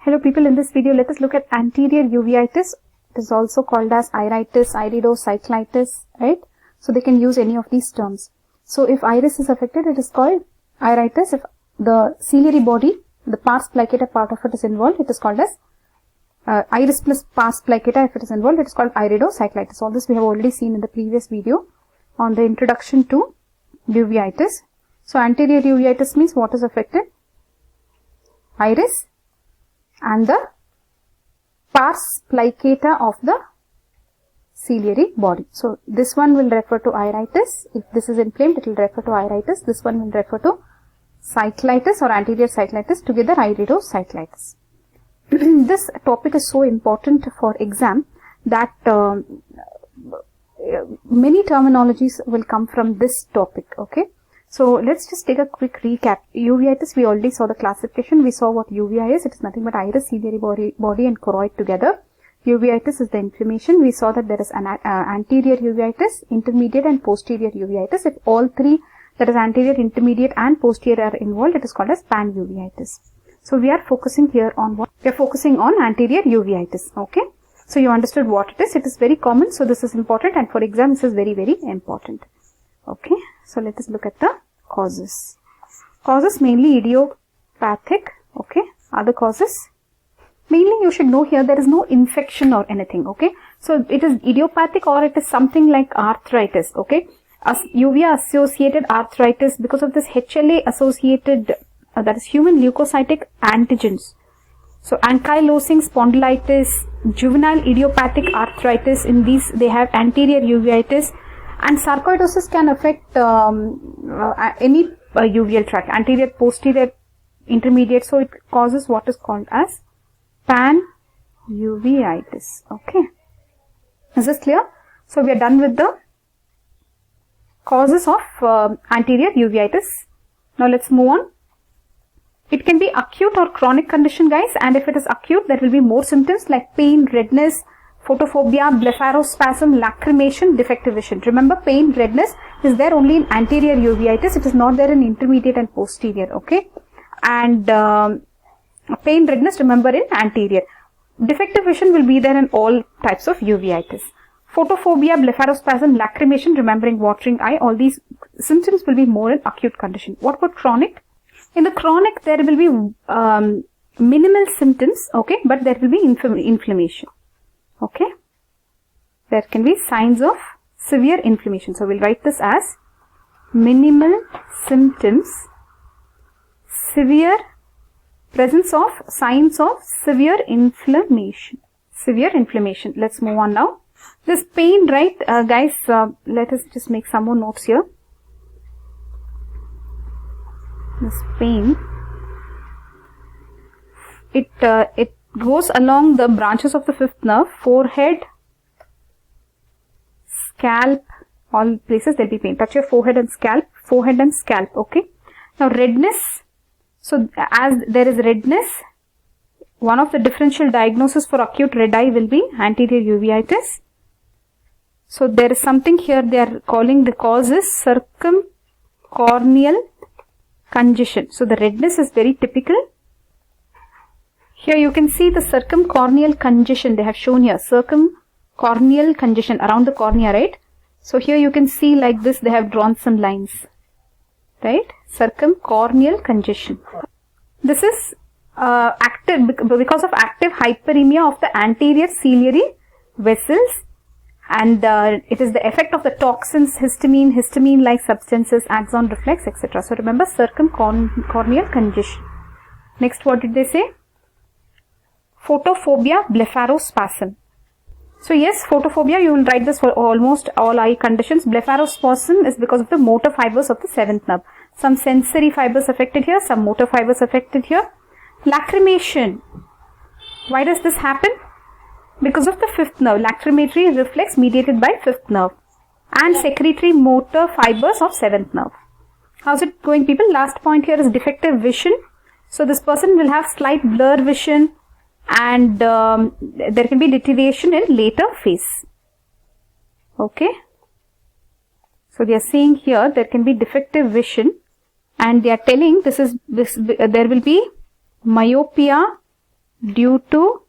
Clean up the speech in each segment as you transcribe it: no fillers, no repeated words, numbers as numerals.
Hello people, in this video let us look at anterior uveitis. It is also called as iritis, iridocyclitis, right? So they can use any of these terms. So if iris is affected, it is called iritis. If the ciliary body, the pars plicator part of it is involved, it is called as iris plus pars plicator. If it is involved, it is called iridocyclitis. All this we have already seen in the previous video on the introduction to uveitis. So anterior uveitis means what is affected? Iris and the pars plicator of the ciliary body. So this one will refer to iritis. If this is inflamed, it will refer to iritis. This one will refer to cyclitis or anterior cyclitis, together iridocyclitis. This topic is so important for exam that many terminologies will come from this topic, okay? So let's just take a quick recap. Uveitis, we already saw the classification. We saw what uvea is. It is nothing but iris, ciliary body and choroid together. Uveitis is the inflammation. We saw that there is an anterior uveitis, intermediate and posterior uveitis. If all three, that is anterior, intermediate and posterior, are involved, it is called as panuveitis. So we are focusing here on what? We are focusing on anterior uveitis, okay? So you understood what it is. It is very common, so this is important, and for exam this is very, very important. Okay, so let us look at the causes. Causes mainly idiopathic, okay. Other causes, mainly you should know here there is no infection or anything, okay. So it is idiopathic or it is something like arthritis, okay. As uvea associated arthritis because of this HLA associated, that is human leukocytic antigens. So ankylosing spondylitis, juvenile idiopathic arthritis, in these they have anterior uveitis. And sarcoidosis can affect any uveal tract, anterior, posterior, intermediate. So it causes what is called as panuveitis. Okay, is this clear? So we are done with the causes of anterior uveitis. Now let's move on. It can be acute or chronic condition, guys, and if it is acute, there will be more symptoms like pain, redness, photophobia, blepharospasm, lacrimation, defective vision. Remember, pain, redness is there only in anterior uveitis. It is not there in intermediate and posterior, okay? And pain, redness, remember, in anterior. Defective vision will be there in all types of uveitis. Photophobia, blepharospasm, lacrimation, remembering watering eye, all these symptoms will be more in acute condition. What about chronic? In the chronic, there will be minimal symptoms, okay, but there will be inflammation. Okay, there can be signs of severe inflammation. So we'll write this as minimal symptoms, severe presence of signs of severe inflammation. Severe inflammation. Let's move on now. This pain, right, guys? Let us just make some more notes here. This pain. It goes along the branches of the fifth nerve, forehead, scalp, all places there will be pain. Touch your forehead and scalp, okay. Now redness, so as there is redness, one of the differential diagnosis for acute red eye will be anterior uveitis. So there is something here they are calling, the cause is circumcorneal congestion. So the redness is very typical. Here you can see the circumcorneal congestion they have shown here, circumcorneal congestion around the cornea, right? So here you can see like this, they have drawn some lines, right? Circumcorneal congestion. This is active because of active hyperemia of the anterior ciliary vessels, and it is the effect of the toxins, histamine-like substances, axon reflex, etc. So remember, circumcorneal congestion. Next, what did they say? Photophobia, blepharospasm. So yes, photophobia, you will write this for almost all eye conditions. Blepharospasm is because of the motor fibers of the seventh nerve. Some sensory fibers affected here, some motor fibers affected here. Lacrimation. Why does this happen? Because of the fifth nerve, lacrimatory reflex mediated by fifth nerve, and secretory motor fibers of seventh nerve. How's it going, people? Last point here is defective vision. So this person will have slight blur vision, and there can be deterioration in later phase. Okay, so they are saying here there can be defective vision, and they are telling there will be myopia, due to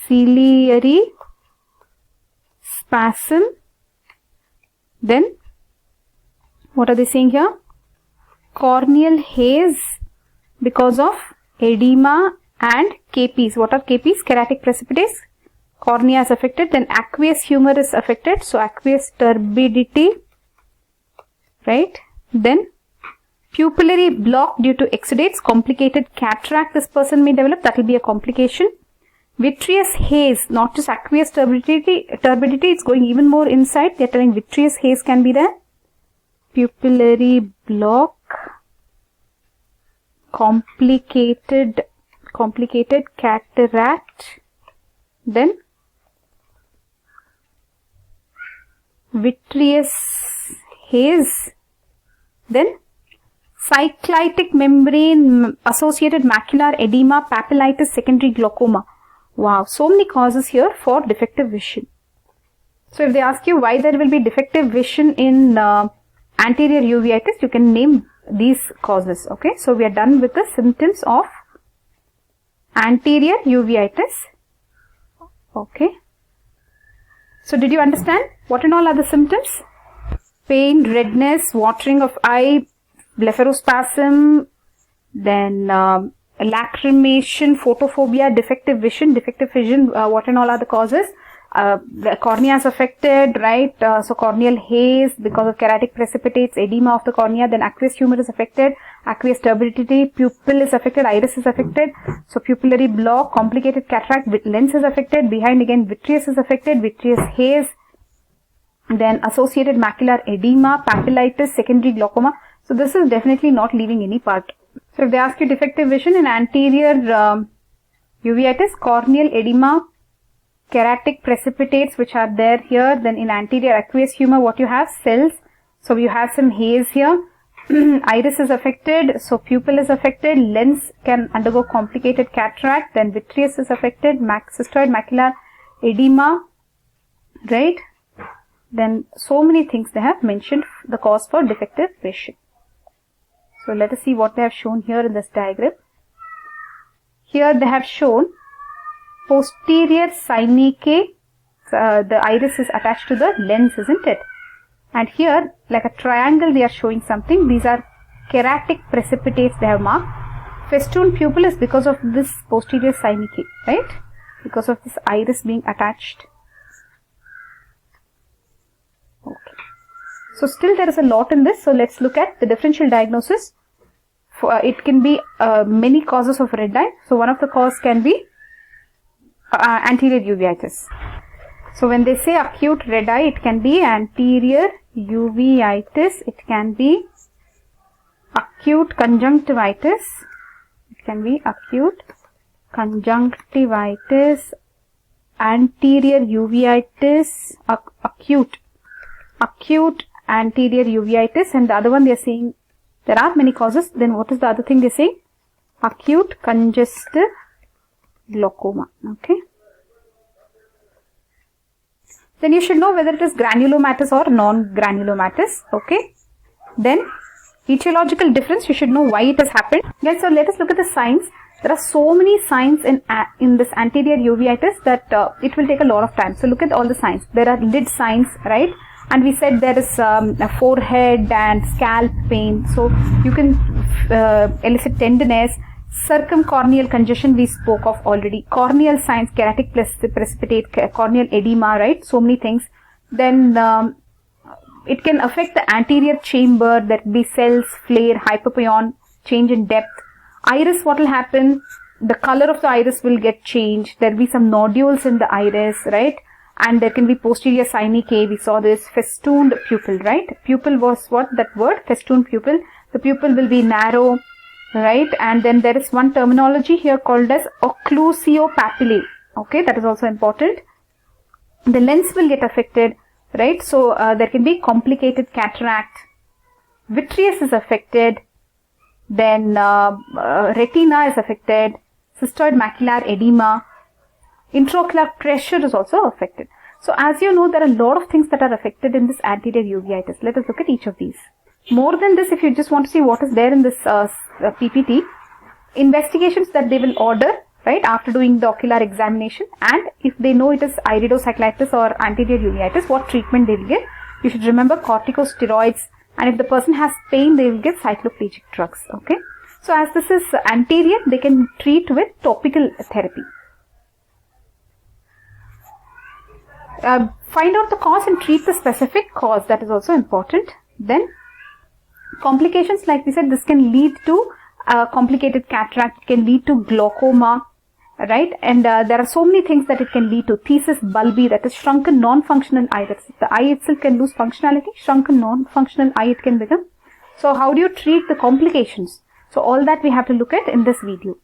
ciliary spasm. Then what are they saying here? Corneal haze because of edema and KPs. What are KPs? Keratic precipitates. Cornea is affected. Then aqueous humor is affected. So aqueous turbidity, right? Then pupillary block due to exudates. Complicated cataract this person may develop. That will be a complication. Vitreous haze, not just aqueous turbidity, it's going even more inside. They are telling vitreous haze can be there. Pupillary block, complicated cataract, then vitreous haze, then cyclitic membrane associated macular edema, papillitis, secondary glaucoma. Wow, so many causes here for defective vision. So if they ask you why there will be defective vision in anterior uveitis, you can name these causes. Okay, so we are done with the symptoms of anterior uveitis. Okay, so did you understand what and all are the symptoms? Pain, redness, watering of eye, blepharospasm, then lacrimation, photophobia, defective vision, what and all are the causes? The cornea is affected, right? So corneal haze because of keratic precipitates, edema of the cornea, then aqueous humor is affected, aqueous turbidity, pupil is affected, iris is affected, so pupillary block, complicated cataract, lens is affected, behind again vitreous is affected, vitreous haze, then associated macular edema, papillitis, secondary glaucoma. So this is definitely not leaving any part. So if they ask you defective vision in anterior uveitis, corneal edema, keratic precipitates which are there here, then in anterior aqueous humor what you have? Cells. So you have some haze here. Iris is affected, so pupil is affected, lens can undergo complicated cataract, then vitreous is affected, cystoid macular edema, right? Then so many things they have mentioned the cause for defective vision. So let us see what they have shown here in this diagram. Here they have shown posterior synechiae, the iris is attached to the lens, isn't it? And here like a triangle they are showing something. These are keratic precipitates they have marked. Festoon pupil is because of this posterior synechiae, right? Because of this iris being attached. Okay. So still there is a lot in this. So let's look at the differential diagnosis. It can be many causes of red eye. So one of the causes can be anterior uveitis. So when they say acute red eye, it can be anterior uveitis. It can be acute conjunctivitis. It can be acute conjunctivitis, anterior uveitis, acute anterior uveitis, and the other one they are saying there are many causes. Then what is the other thing they say? Acute congestive glaucoma. Okay. Then you should know whether it is granulomatous or non-granulomatous. Okay. Then etiological difference, you should know why it has happened. Yes, so let us look at the signs. There are so many signs in this anterior uveitis that it will take a lot of time. So look at all the signs. There are lid signs, right? And we said there is a forehead and scalp pain. So you can elicit tenderness. Circumcorneal congestion we spoke of already. Corneal signs, keratic precipitate, corneal edema, right? So many things. Then it can affect the anterior chamber. There will be cells, flare, hyperpion, change in depth. Iris, what will happen? The color of the iris will get changed. There will be some nodules in the iris, right? And there can be posterior synechiae. We saw this. Festooned pupil, right? Pupil was what? That word, festooned pupil. The pupil will be narrow, right? And then there is one terminology here called as occlusio papillae. Okay, that is also important. The lens will get affected, right? So there can be complicated cataract. Vitreous is affected. Then retina is affected. Cystoid macular edema. Intraocular pressure is also affected. So as you know, there are a lot of things that are affected in this anterior uveitis. Let us look at each of these. More than this, if you just want to see what is there in this PPT, investigations that they will order, right, after doing the ocular examination, and if they know it is iridocyclitis or anterior uveitis, what treatment they will get. You should remember corticosteroids, and if the person has pain, they will get cycloplegic drugs. Okay, so as this is anterior, they can treat with topical therapy. Find out the cause and treat the specific cause. That is also important. Then complications, like we said, this can lead to complicated cataract, can lead to glaucoma, right? And there are so many things that it can lead to. Thesis bulbi, that is shrunken non-functional eye. That's the eye itself can lose functionality. Shrunken non-functional eye it can become. So how do you treat the complications? So all that we have to look at in this video.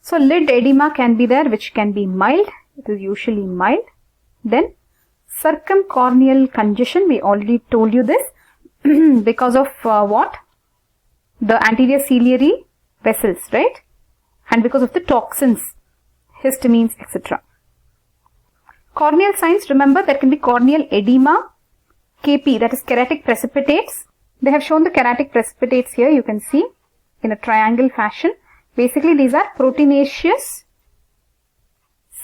So lid edema can be there, which can be mild. It is usually mild. Then circumcorneal congestion, we already told you this, because of what? The anterior ciliary vessels, right? And because of the toxins, histamines, etc. Corneal signs, remember, there can be corneal edema, KP, that is keratic precipitates. They have shown the keratic precipitates here, you can see, in a triangle fashion. Basically, these are proteinaceous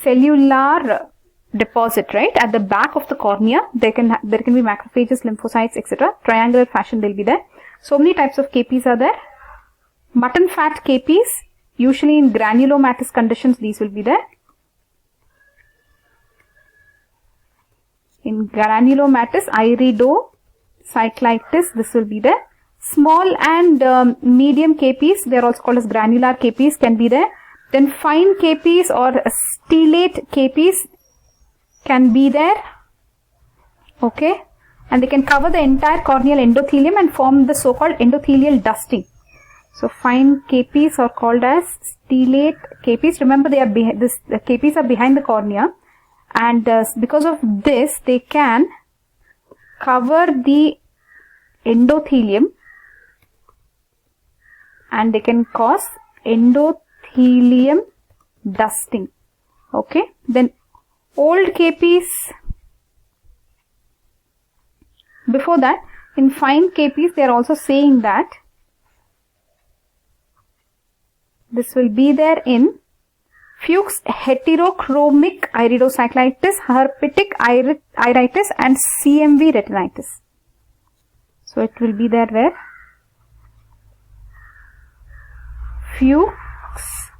cellular deposit, right, at the back of the cornea. There can be macrophages, lymphocytes, etc. Triangular fashion, they'll be there. So many types of KPs are there. Mutton fat KPs, usually in granulomatous conditions, these will be there. In granulomatous iridocyclitis, this will be there. Small and medium KPs, they are also called as granular KPs, can be there. Then fine KPs or stellate KPs can be there. Okay, and they can cover the entire corneal endothelium and form the so-called endothelial dusting. So fine KPs are called as stellate KPs. Remember, they are the KPs are behind the cornea, and because of this, they can cover the endothelium and they can cause endothelium dusting. Okay, then old KPs. Before that, in fine KPs, they are also saying that this will be there in Fuchs heterochromic iridocyclitis, herpetic iritis, and CMV retinitis. So it will be there where Fuchs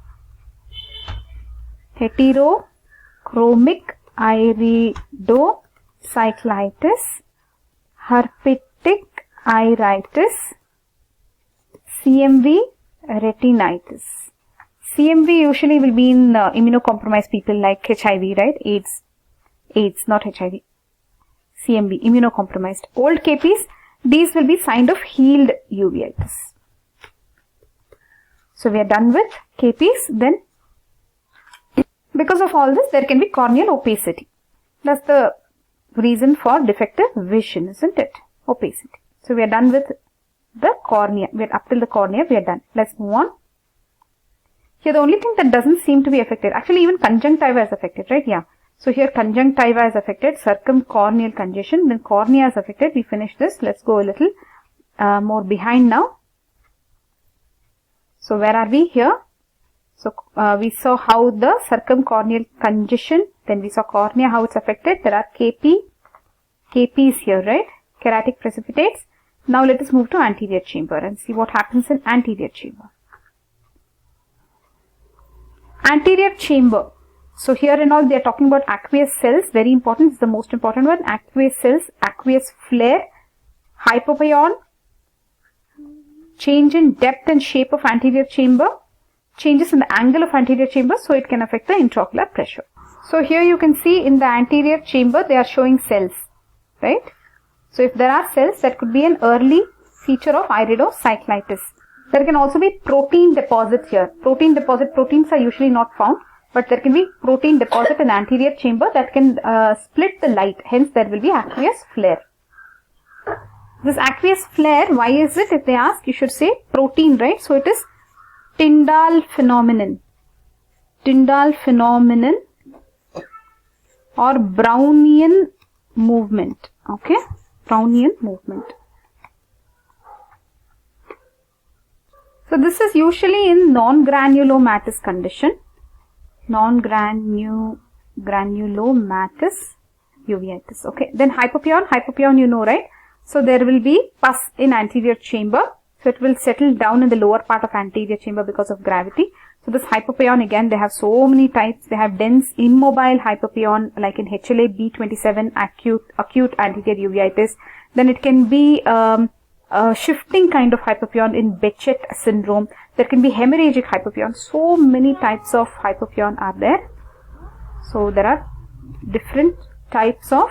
heterochromic iridocyclitis, herpetic iritis, CMV retinitis. CMV usually will be in immunocompromised people like HIV, right? AIDS, not HIV. CMV, immunocompromised. Old KPs, these will be sign of healed uveitis. So we are done with KPs. Then, because of all this, there can be corneal opacity. That's the reason for defective vision, isn't it? Opacity. So we are done with the cornea. We are up till the cornea. We are done. Let's move on. Here the only thing that doesn't seem to be affected, actually even conjunctiva is affected, right? Yeah. So here conjunctiva is affected, circumcorneal congestion, then cornea is affected. We finish this. Let's go a little more behind now. So where are we here? So we saw how the circumcorneal congestion, then we saw cornea, how it's affected. There are KPs here, right? Keratic precipitates. Now let us move to anterior chamber and see what happens in anterior chamber. Anterior chamber. So here and all they are talking about aqueous cells. Very important. This is the most important one. Aqueous cells, aqueous flare, hypopyon, change in depth and shape of anterior chamber, changes in the angle of anterior chamber, so it can affect the intraocular pressure. So here you can see in the anterior chamber they are showing cells, right? So if there are cells, that could be an early feature of iridocyclitis. There can also be protein deposit here. Protein deposit, proteins are usually not found, but there can be protein deposit in anterior chamber that can split the light. Hence there will be aqueous flare. This aqueous flare, why is it? If they ask, you should say protein, right? So it is Tyndall phenomenon. Tyndall phenomenon or Brownian movement. Okay, Brownian movement. So this is usually in non-granulomatous condition. non-granulomatous uveitis. Okay, then hypopyon you know, right? So there will be pus in anterior chamber, so it will settle down in the lower part of anterior chamber because of gravity. So this hypopyon, again, they have so many types. They have dense immobile hypopyon like in HLA B27 acute anterior uveitis. Then it can be a shifting kind of hypopyon in Behcet syndrome. There can be hemorrhagic hypopyon. So many types of hypopyon are there. So there are different types of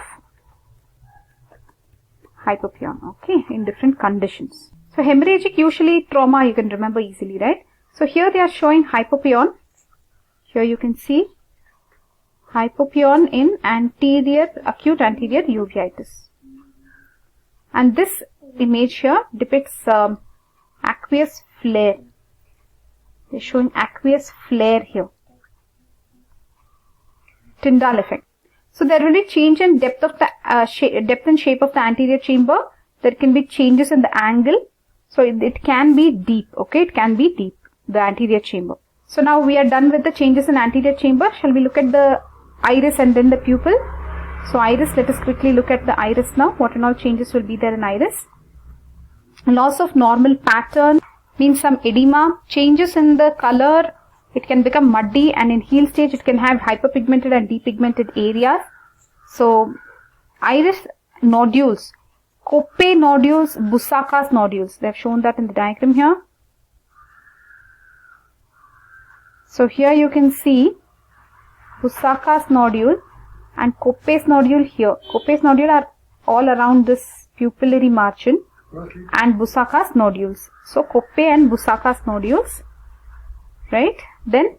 hypopyon, okay, in different conditions. So hemorrhagic, usually trauma, you can remember easily, right? So here they are showing hypopyon. Here you can see hypopyon in acute anterior uveitis. And this image here depicts aqueous flare. They're showing aqueous flare here. Tyndall effect. So there will be change in depth of the depth and shape of the anterior chamber. There can be changes in the angle. So it can be deep, okay, it can be deep, the anterior chamber. So now we are done with the changes in anterior chamber. Shall we look at the iris and then the pupil? So iris, let us quickly look at the iris now. What and all changes will be there in iris? Loss of normal pattern means some edema, changes in the color. It can become muddy, and in heel stage it can have hyperpigmented and depigmented areas. So iris nodules, Koppe nodules, Busaka's nodules. They have shown that in the diagram here. So here you can see Busaka's nodule and Koppe's nodule here. Koppe's nodule are all around this pupillary margin, and Busaka's nodules. So Koppe and Busaka's nodules, right? Then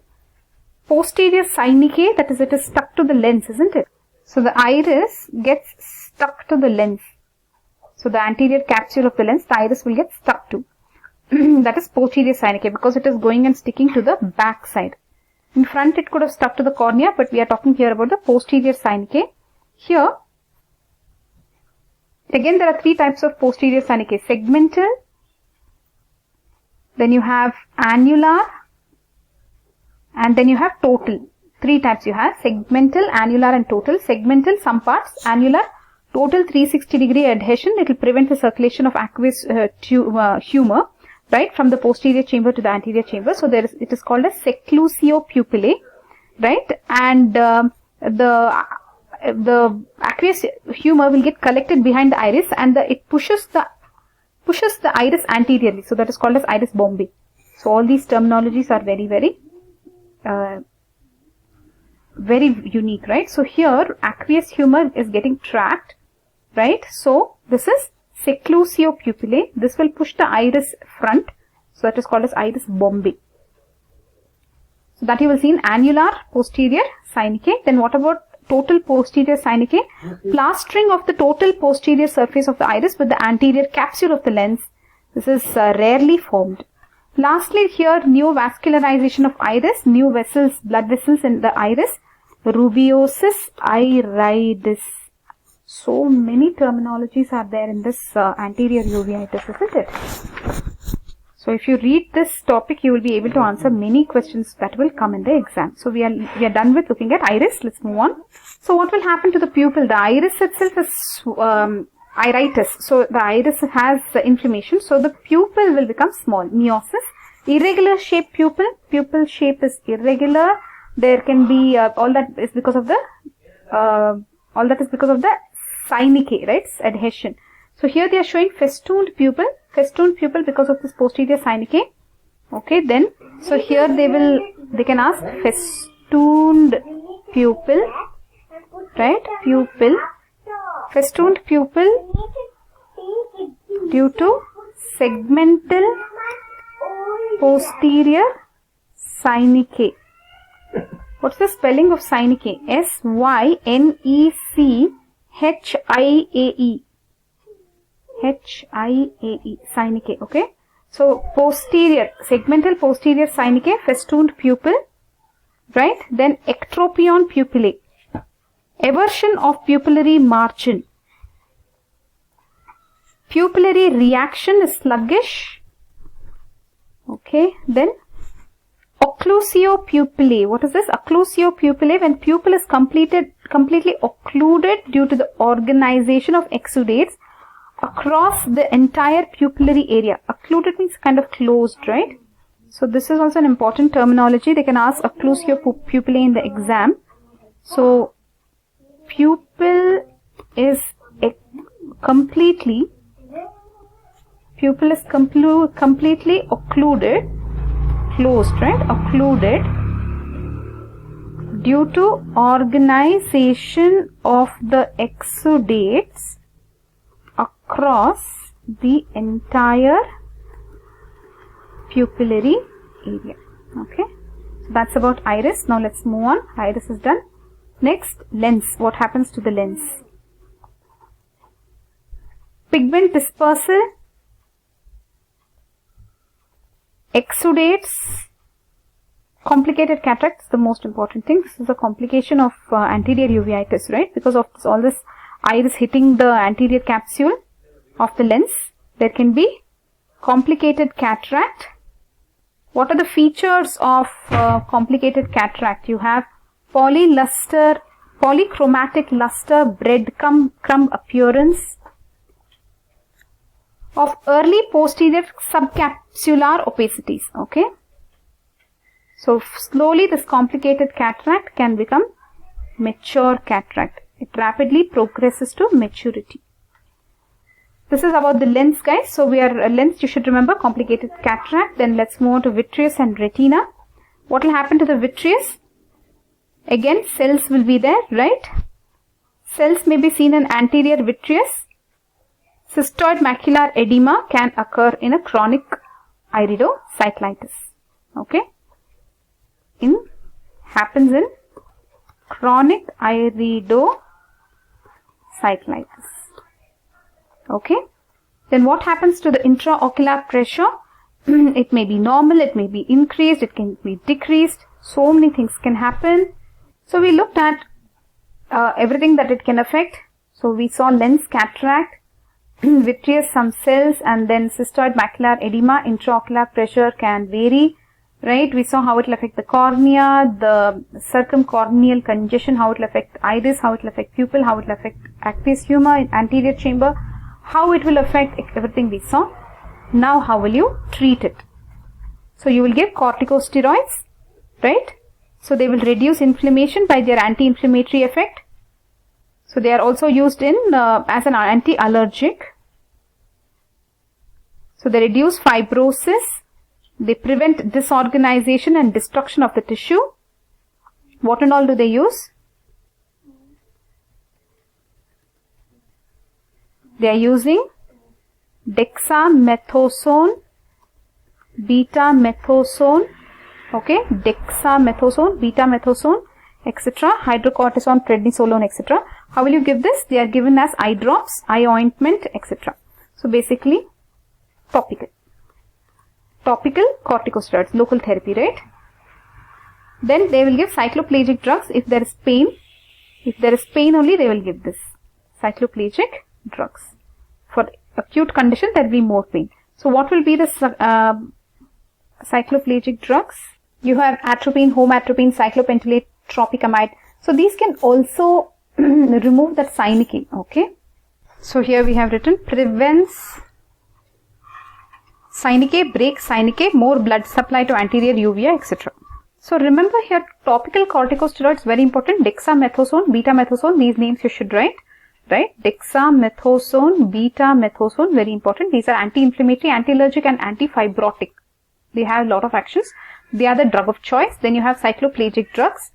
posterior synechiae, that is, it is stuck to the lens, isn't it? So the iris gets stuck to the lens. So the anterior capsule of the lens, the iris will get stuck to. That is posterior synechiae, because it is going and sticking to the back side. In front it could have stuck to the cornea, but we are talking here about the posterior synechiae. Here, again there are three types of posterior synechiae. Segmental, then you have annular, and then you have total. Three types you have: segmental, annular and total. Segmental, some parts; annular, total 360-degree adhesion. It will prevent the circulation of aqueous humor, right, from the posterior chamber to the anterior chamber. So it is called as seclusio pupillae, right, and the aqueous humor will get collected behind the iris, and it pushes the iris anteriorly. So that is called as iris bombae. So all these terminologies are very, very very unique, right? So here aqueous humor is getting tracked, right? So this is seclusio pupillae. This will push the iris front. So that is called as iris bombae. So that you will see in annular posterior synechiae. Then what about total posterior synechiae? Plastering of the total posterior surface of the iris with the anterior capsule of the lens. This is rarely formed. Lastly, here neovascularization of iris, new vessels, blood vessels in the iris, rubeosis iridis. So many terminologies are there in this anterior uveitis, isn't it? So if you read this topic, you will be able to answer many questions that will come in the exam. So we are done with looking at iris. Let's move on. So what will happen to the pupil? The iris itself is iritis. So the iris has inflammation. So the pupil will become small. Meiosis. Irregular shaped pupil. Pupil shape is irregular. There can be all that is because of the synechiae, right? Adhesion. So here they are showing festooned pupil. Festooned pupil because of this posterior synechiae. Okay, then so here they can ask festooned pupil, right? Pupil, festooned pupil due to segmental posterior synechiae. What's the spelling of synechiae? S-Y-N-E-C-H-I-A-E. H-I-A-E. Synechiae. Okay. So posterior, segmental posterior synechiae, festooned pupil, right? Then ectropion pupillae. Eversion of pupillary margin. Pupillary reaction is sluggish. Okay. Then Occlusio pupillae. What is this? Occlusio pupillae, when pupil is completely occluded due to the organization of exudates across the entire pupillary area. Occluded means kind of closed, right? So this is also an important terminology. They can ask occlusio pupillae in the exam. So pupil is completely occluded, closed, right? Occluded due to organization of the exudates across the entire pupillary area. Okay, so that's about iris. Now let's move on. Iris is done. Next, lens. What happens to the lens? Pigment dispersal, exudates, complicated cataract is the most important thing. This is a complication of anterior uveitis, right? Because of all this iris hitting the anterior capsule of the lens, there can be complicated cataract. What are the features of complicated cataract? You have polychromatic luster, breadcrumb appearance of early posterior subcapsular opacities. Okay, so slowly this complicated cataract can become mature cataract. It rapidly progresses to maturity. This is about the lens, guys. So we are lens, you should remember, complicated cataract. Then let's move on to vitreous and retina. What will happen to the vitreous? Again, cells will be there, right? Cells may be seen in anterior vitreous. Cystoid macular edema can occur in a chronic iridocyclitis. Okay, happens in chronic iridocyclitis. Okay, then what happens to the intraocular pressure? It may be normal, it may be increased, it can be decreased. So many things can happen. So we looked at everything that it can affect. So we saw lens cataract, vitreous, some cells, and then cystoid macular edema. Intraocular pressure can vary, right? We saw how it will affect the cornea, the circumcorneal congestion, how it will affect iris, how it will affect pupil, how it will affect aqueous humor in anterior chamber, how it will affect everything we saw. Now how will you treat it? So you will give corticosteroids, right? So they will reduce inflammation by their anti-inflammatory effect. So they are also used in as an anti-allergic. So they reduce fibrosis. They prevent disorganization and destruction of the tissue. What and all do they use? They are using dexamethasone, betamethasone, okay, dexamethasone, betamethasone, etc., hydrocortisone, prednisolone, etc. How will you give this? They are given as eye drops, eye ointment, etc. So basically, topical corticosteroids, local therapy, right? Then they will give cycloplegic drugs if there is pain. If there is pain only, they will give this cycloplegic drugs. For acute condition, there will be more pain. So what will be the cycloplegic drugs? You have atropine, homatropine, cyclopentolate, tropicamide. So these can also remove that synechiae. Okay. So here we have written prevents synechiae, breaks synechiae, more blood supply to anterior uvea, etc. So remember here, topical corticosteroids, very important. Dexamethasone, betamethasone, these names you should write. Right? Dexamethasone, betamethasone, very important. These are anti-inflammatory, anti-allergic and anti-fibrotic. They have a lot of actions. They are the drug of choice. Then you have cycloplegic drugs.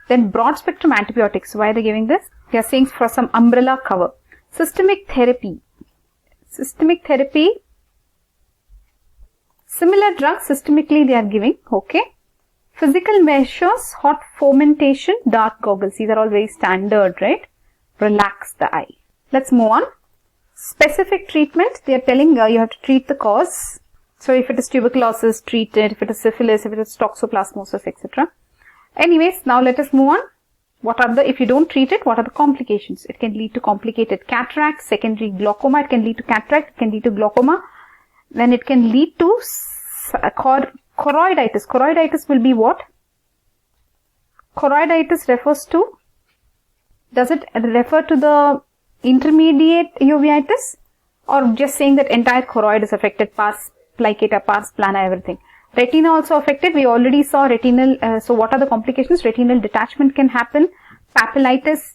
Then broad spectrum antibiotics. Why are they giving this? They are saying for some umbrella cover. Systemic therapy. Systemic therapy. Similar drugs systemically they are giving. Okay. Physical measures, hot fomentation, dark goggles. These are all very standard, right? Relax the eye. Let's move on. Specific treatment. They are telling you have to treat the cause. So if it is tuberculosis, treat it. If it is syphilis, if it is toxoplasmosis, etc. Anyways, now let us move on. What are the, if you don't treat it, what are the complications? It can lead to complicated cataract, secondary glaucoma. It can lead to cataract, it can lead to glaucoma. Then it can lead to choroiditis. Choroiditis will be what? Choroiditis refers to, does it refer to the intermediate uveitis, or just saying that entire choroid is affected, pars plicata, pars plana, everything? Retina also affected. We already saw retinal. So what are the complications? Retinal detachment can happen, papillitis,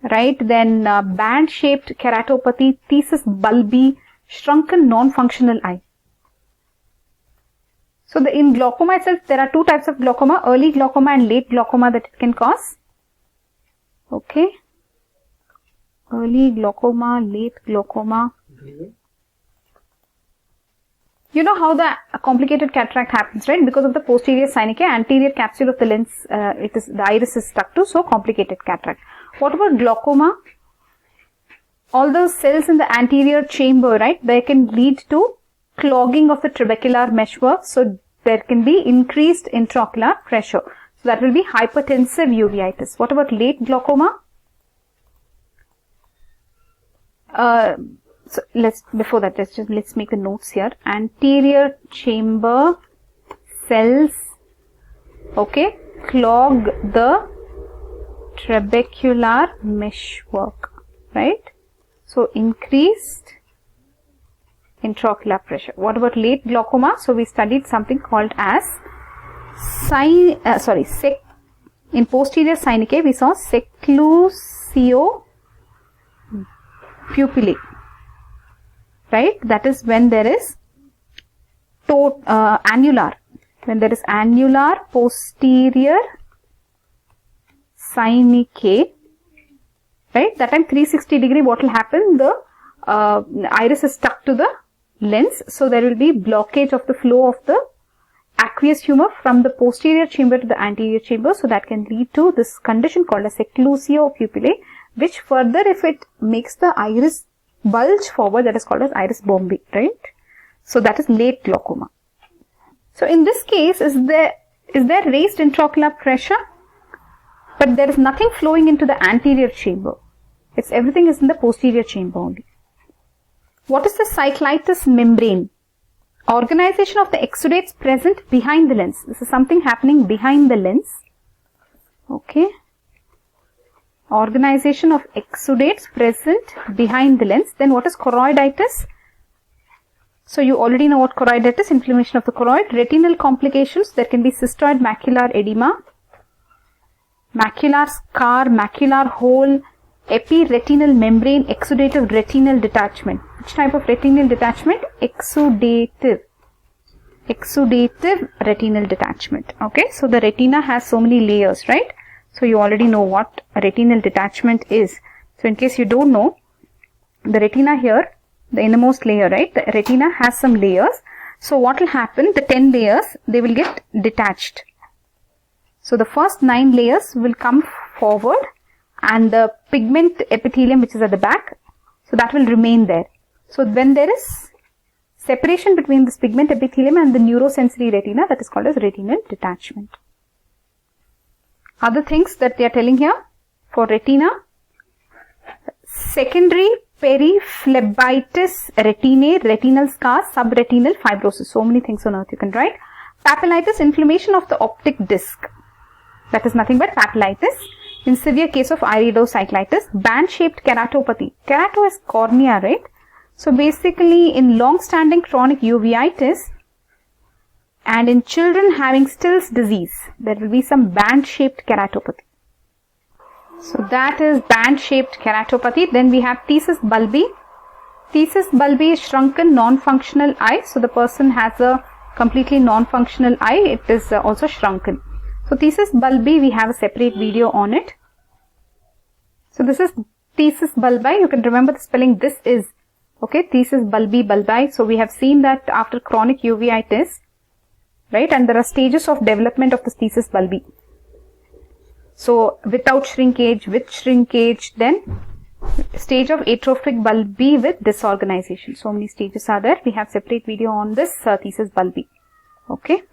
right? Then band-shaped keratopathy, thesis bulbi, shrunken non-functional eye. So in glaucoma itself, there are two types of glaucoma, early glaucoma and late glaucoma that it can cause. Okay. Early glaucoma, late glaucoma. You know how the complicated cataract happens, right? Because of the posterior synechiae, anterior capsule of the lens, the iris is stuck to, so complicated cataract. What about glaucoma? All those cells in the anterior chamber, right? They can lead to clogging of the trabecular meshwork, so there can be increased intraocular pressure. So that will be hypertensive uveitis. What about late glaucoma? So before that, let's make the notes here. Anterior chamber cells, okay, clog the trabecular meshwork, right? So increased intraocular pressure. What about late glaucoma? So we studied something called as in posterior synechiae we saw seclusio pupillae, right? That is when there is annular. When there is annular posterior synechiae, right? That time 360 degree, what will happen? The iris is stuck to the lens, so there will be blockage of the flow of the aqueous humor from the posterior chamber to the anterior chamber. So that can lead to this condition called as seclusio pupillae, which further, if it makes the iris bulge forward, that is called as iris bombi, right? So that is late glaucoma. So in this case, is there raised intraocular pressure, but there is nothing flowing into the anterior chamber. Everything is in the posterior chamber only. What is the cyclitis membrane? Organization of the exudates present behind the lens. This is something happening behind the lens. Okay. Organization of exudates present behind the lens. Then what is choroiditis? So you already know what choroiditis, inflammation of the choroid. Retinal complications, there can be cystoid macular edema, macular scar, macular hole, epiretinal membrane, exudative retinal detachment. Which type of retinal detachment? Exudative retinal detachment. Okay, so the retina has so many layers, right? So you already know what a retinal detachment is. So in case you don't know, the retina here, the innermost layer, right? The retina has some layers. So what will happen? The 10 layers, they will get detached. So the first 9 layers will come forward, and the pigment epithelium, which is at the back, so that will remain there. So when there is separation between this pigment epithelium and the neurosensory retina, that is called as retinal detachment. Other things that they are telling here for retina: secondary periphlebitis retinae, retinal scars, subretinal fibrosis. So many things on earth you can write. Papillitis, inflammation of the optic disc. That is nothing but papillitis. In severe case of iridocyclitis, band-shaped keratopathy. Kerato is cornea, right? So basically, in long-standing chronic uveitis and in children having Still's disease, there will be some band-shaped keratopathy. So that is band-shaped keratopathy. Then we have thesis bulbi. Thesis bulbi is shrunken non-functional eye. So the person has a completely non-functional eye. It is also shrunken. So thesis bulbi, we have a separate video on it. So this is thesis bulbi. You can remember the spelling. This is, okay, thesis bulbi. So we have seen that after chronic uveitis, right, and there are stages of development of the thesis bulbi. So without shrinkage, with shrinkage, then stage of atrophic bulbi with disorganization. So many stages are there. We have separate video on this thesis bulbi. Okay.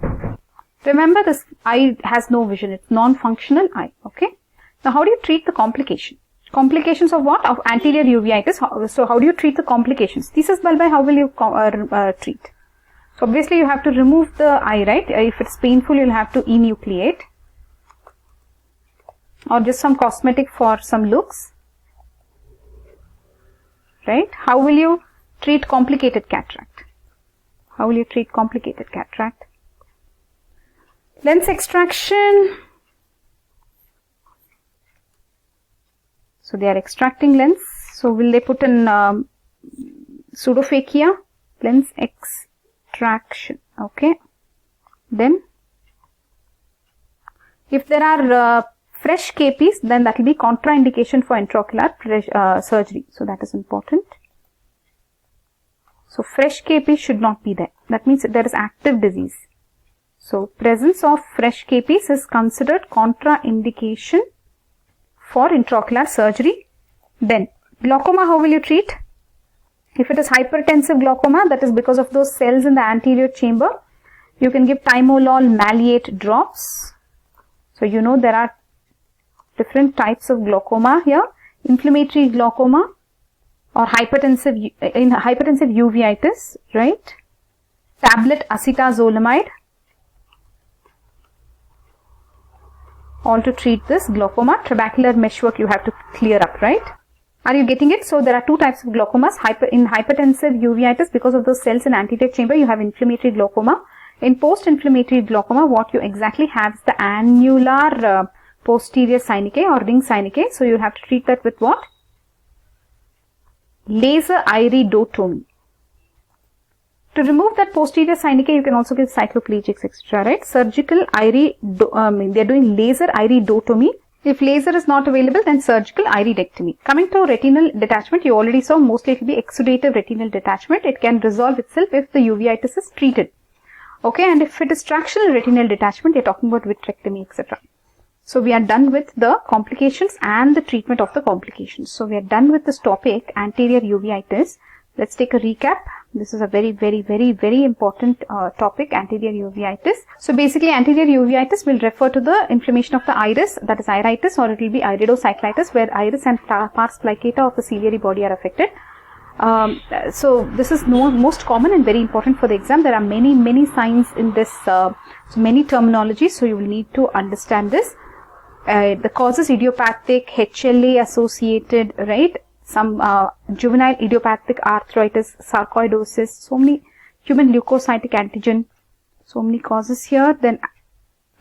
Remember, this eye has no vision. It's non-functional eye. Okay. Now, how do you treat the complication? Complications of what? Of anterior uveitis. So, how do you treat the complications? Thesis bulbi, how will you treat? So obviously you have to remove the eye, right? If it's painful, you'll have to enucleate, or just some cosmetic for some looks, right? How will you treat complicated cataract? How will you treat complicated cataract? Lens extraction. So they are extracting lens. So will they put in pseudophakia? Lens extraction. Okay. Then if there are fresh KPs, then that will be contraindication for intraocular surgery. So that is important. So fresh KPs should not be there. That means there is active disease. So presence of fresh KPs is considered contraindication for intraocular surgery. Then glaucoma, how will you treat? If it is hypertensive glaucoma, that is because of those cells in the anterior chamber, you can give timolol maleate drops. So you know there are different types of glaucoma here. Inflammatory glaucoma or hypertensive uveitis, right? Tablet acetazolamide, all to treat this glaucoma. Trabecular meshwork you have to clear up, right? Are you getting it? So there are two types of glaucomas. In hypertensive uveitis, because of those cells in anterior chamber, you have inflammatory glaucoma. In post-inflammatory glaucoma, what you exactly have is the annular posterior synechiae or ring synechiae. So you have to treat that with what? Laser iridotomy. To remove that posterior synechiae, you can also give cycloplegics, etc. Right? Surgical they are doing laser iridotomy. If laser is not available, then surgical iridectomy. Coming to retinal detachment, you already saw mostly it will be exudative retinal detachment. It can resolve itself if the uveitis is treated. Okay, and if it is tractional retinal detachment, you are talking about vitrectomy, etc. So we are done with the complications and the treatment of the complications. So we are done with this topic, anterior uveitis. Let's take a recap. This is a very important topic, anterior uveitis. So basically anterior uveitis will refer to the inflammation of the iris, that is iritis, or it will be iridocyclitis, where iris and pars plicata of the ciliary body are affected. So this is most common and very important for the exam. There are many signs in this, so many terminologies, so you will need to understand this. The causes idiopathic, HLA associated, right? Some juvenile idiopathic arthritis, sarcoidosis, so many human leukocytic antigen, so many causes here. Then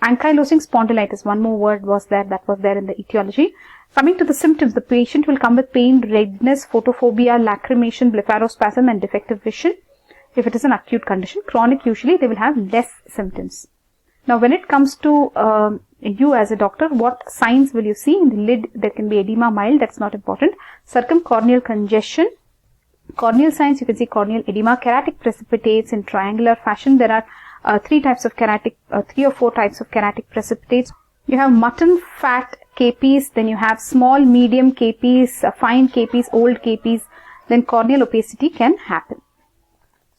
ankylosing spondylitis, one more word was there, that was there in the etiology. Coming to the symptoms, the patient will come with pain, redness, photophobia, lacrimation, blepharospasm and defective vision. If it is an acute condition, chronic usually they will have less symptoms. Now when it comes to you as a doctor, what signs will you see? In the lid, there can be edema mild, that's not important. Circumcorneal congestion. Corneal signs, you can see corneal edema. Keratic precipitates in triangular fashion. There are three or four types of keratic precipitates. You have mutton fat KPs, then you have small, medium KPs, fine KPs, old KPs, then corneal opacity can happen.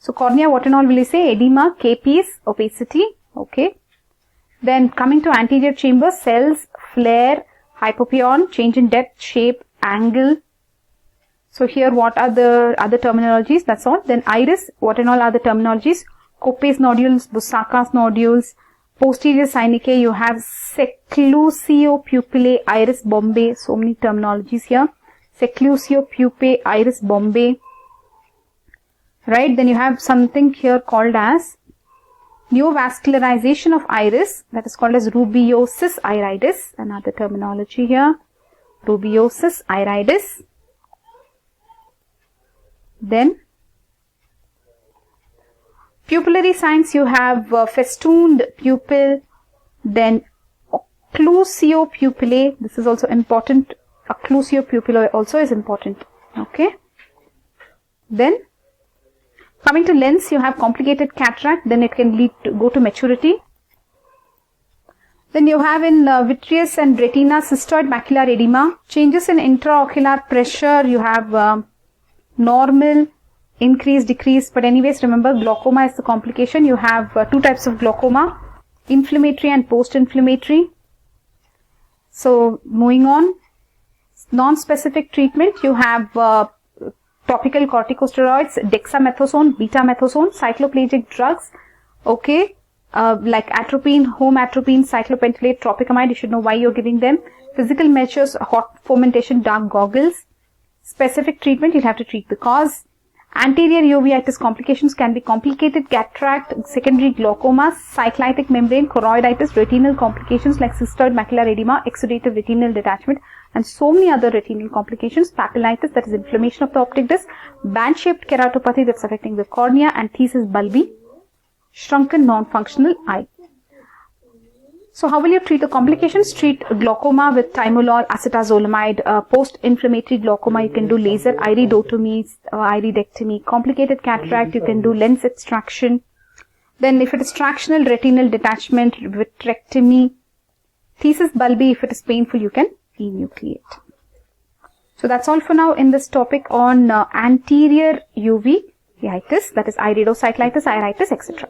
So cornea, what and all will you say? Edema, KPs, opacity, okay. Then coming to anterior chamber, cells, flare, hypopyon, change in depth, shape, angle. So here what are the other terminologies? That's all. Then iris, what and all are the terminologies? Kopes nodules, Busaka's nodules, posterior synechiae, you have seclusio pupillae, iris bombae, so many terminologies here. Seclusio pupae, iris bombae. Right, then you have something here called as neovascularization of iris, that is called as rubiosis iridis, another terminology here, rubiosis iridis. Then pupillary signs, you have festooned pupil, then occlusio pupillae, this is also important, occlusio pupillae also is important, okay. Then coming to lens, you have complicated cataract, then it can lead to go to maturity. Then you have in vitreous and retina cystoid macular edema, changes in intraocular pressure, you have normal, increase, decrease, but anyways remember glaucoma is the complication. You have two types of glaucoma, inflammatory and post-inflammatory. So moving on, non-specific treatment, you have topical corticosteroids, dexamethasone, betamethasone, cycloplegic drugs, okay, like atropine, home atropine, cyclopentolate, tropicamide, you should know why you're giving them. Physical measures, hot fomentation, dark goggles. Specific treatment, you'll have to treat the cause. Anterior uveitis complications can be complicated cataract, secondary glaucoma, cyclitic membrane, choroiditis, retinal complications like cystoid macular edema, exudative retinal detachment, and so many other retinal complications. Papillitis, that is inflammation of the optic disc, band-shaped keratopathy that's affecting the cornea, and thesis bulbi, shrunken non-functional eye. So how will you treat the complications? Treat glaucoma with timolol, acetazolamide. Post-inflammatory glaucoma, you can do laser iridotomy, iridectomy. Complicated cataract, you can do lens extraction. Then if it is tractional retinal detachment, vitrectomy. Thesis bulbi, if it is painful, you can enucleate. So that's all for now in this topic on anterior uveitis, that is iridocyclitis, iritis, etc.